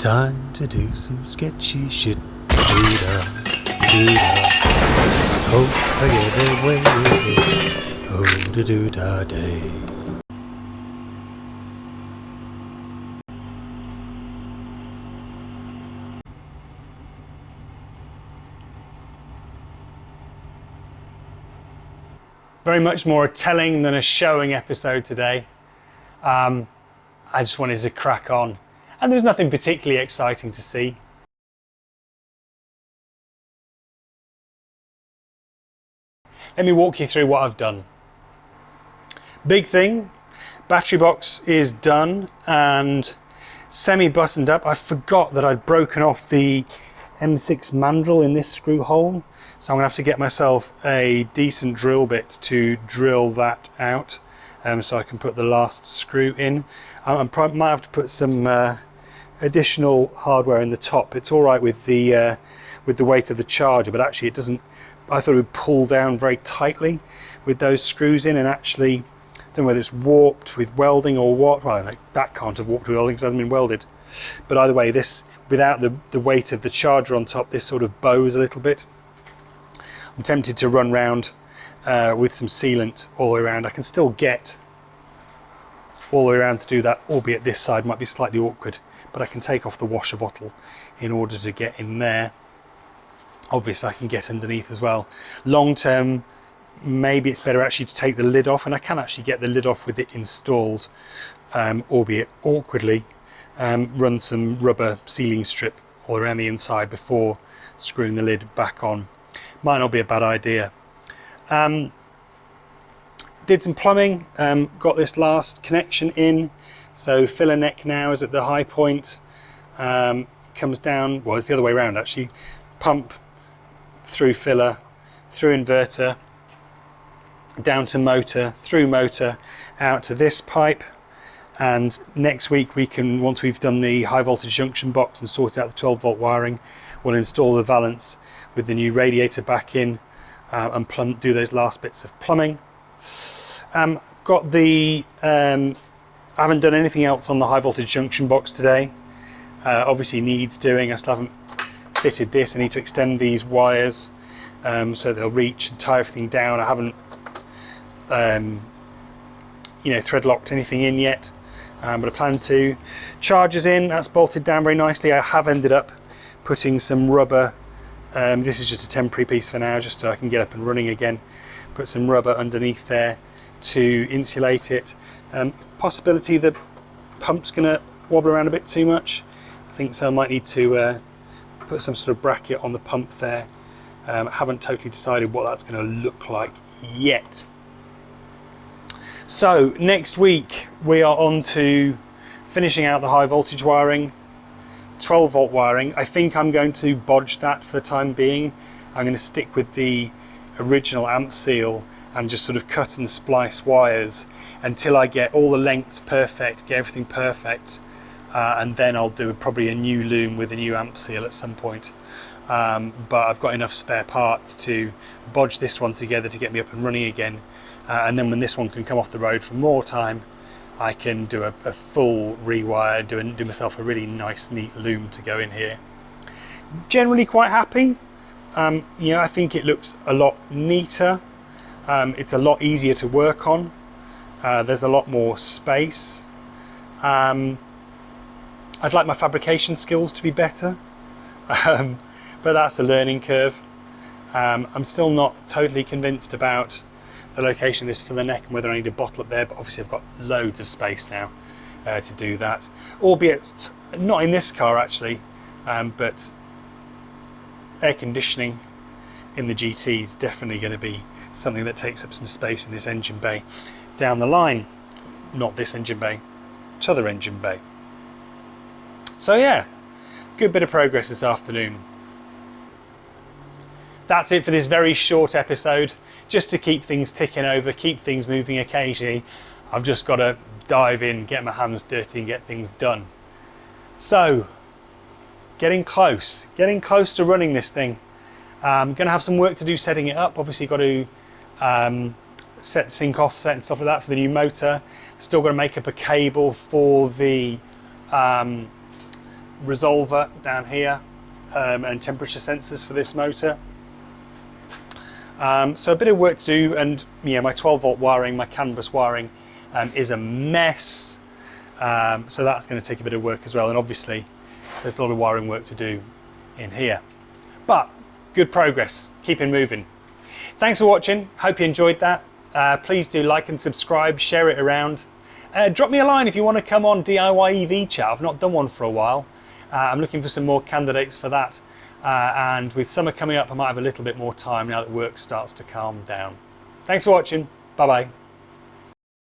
time to do some sketchy shit. Doo-da, doo-da. Hope I get away with it. Oh, da doo da day. Very much more a telling than a showing episode today. I just wanted to crack on, and there was nothing particularly exciting to see. Let me walk you through what I've done. Big thing, battery box is done and semi-buttoned up. I forgot that I'd broken off the M6 mandrel in this screw hole, so I'm gonna have to get myself a decent drill bit to drill that out, so I can put the last screw in. I might have to put some additional hardware in the top. It's all right with the weight of the charger, but actually it doesn't. I thought it would pull down very tightly with those screws in, and actually, I don't know whether it's warped with welding or what. Well, like, that can't have warped with welding because it hasn't been welded. But either way, this, without the weight of the charger on top, this sort of bows a little bit. I'm tempted to run round with some sealant all the way around. I can still get all the way around to do that, albeit this side might be slightly awkward, but I can take off the washer bottle in order to get in there. Obviously I can get underneath as well. Long term, maybe it's better actually to take the lid off, and I can actually get the lid off with it installed, albeit awkwardly. Run some rubber sealing strip all around the inside before screwing the lid back on. Might not be a bad idea. Did some plumbing, got this last connection in, so filler neck now is at the high point, comes down, well it's the other way around actually, pump through filler, through inverter, down to motor, through motor, out to this pipe, and next week we can, once we've done the high voltage junction box and sorted out the 12-volt wiring, we'll install the valance with the new radiator back in, and do those last bits of plumbing. I've got the, I haven't done anything else on the high voltage junction box today. Obviously needs doing. I still haven't fitted this. I need to extend these wires so they'll reach and tie everything down. I haven't thread locked anything in yet, but I plan to. Chargers in, that's bolted down very nicely. I have ended up putting some rubber, this is just a temporary piece for now, just so I can get up and running again. Put some rubber underneath there to insulate it. Possibility the pump's gonna wobble around a bit too much. I think so. I might need to put some sort of bracket on the pump there. Haven't totally decided what that's going to look like yet. So next week we are on to finishing out the high voltage wiring, 12-volt wiring. I think I'm going to bodge that for the time being. I'm going to stick with the original amp seal and just sort of cut and splice wires until I get all the lengths perfect, get everything perfect, and then I'll do probably a new loom with a new amp seal at some point. But I've got enough spare parts to bodge this one together to get me up and running again, and then when this one can come off the road for more time, I can do a full rewire, do myself a really nice neat loom to go in here. Generally quite happy. I think it looks a lot neater. It's a lot easier to work on. There's a lot more space. I'd like my fabrication skills to be better, but that's a learning curve. I'm still not totally convinced about the location of this for the neck and whether I need a bottle up there, but obviously I've got loads of space now to do that. Albeit not in this car actually, but air conditioning in the GT is definitely going to be something that takes up some space in this engine bay down the line. Not this engine bay, t'other engine bay. So yeah, good bit of progress this afternoon. That's it for this very short episode, just to keep things ticking over, keep things moving occasionally. I've just got to dive in, get my hands dirty and get things done. So, getting close to running this thing. I'm going to have some work to do setting it up. Obviously got to set sync offset and stuff like that for the new motor. Still got to make up a cable for the resolver down here and temperature sensors for this motor. So a bit of work to do, and yeah, my 12 volt wiring, my CAN bus wiring is a mess. So that's going to take a bit of work as well, and obviously there's a lot of wiring work to do in here. But good progress, keeping moving. Thanks for watching, hope you enjoyed that. Please do like and subscribe, share it around. Drop me a line if you want to come on DIY EV chat. I've not done one for a while. I'm looking for some more candidates for that. And with summer coming up, I might have a little bit more time now that work starts to calm down. Thanks for watching, bye bye.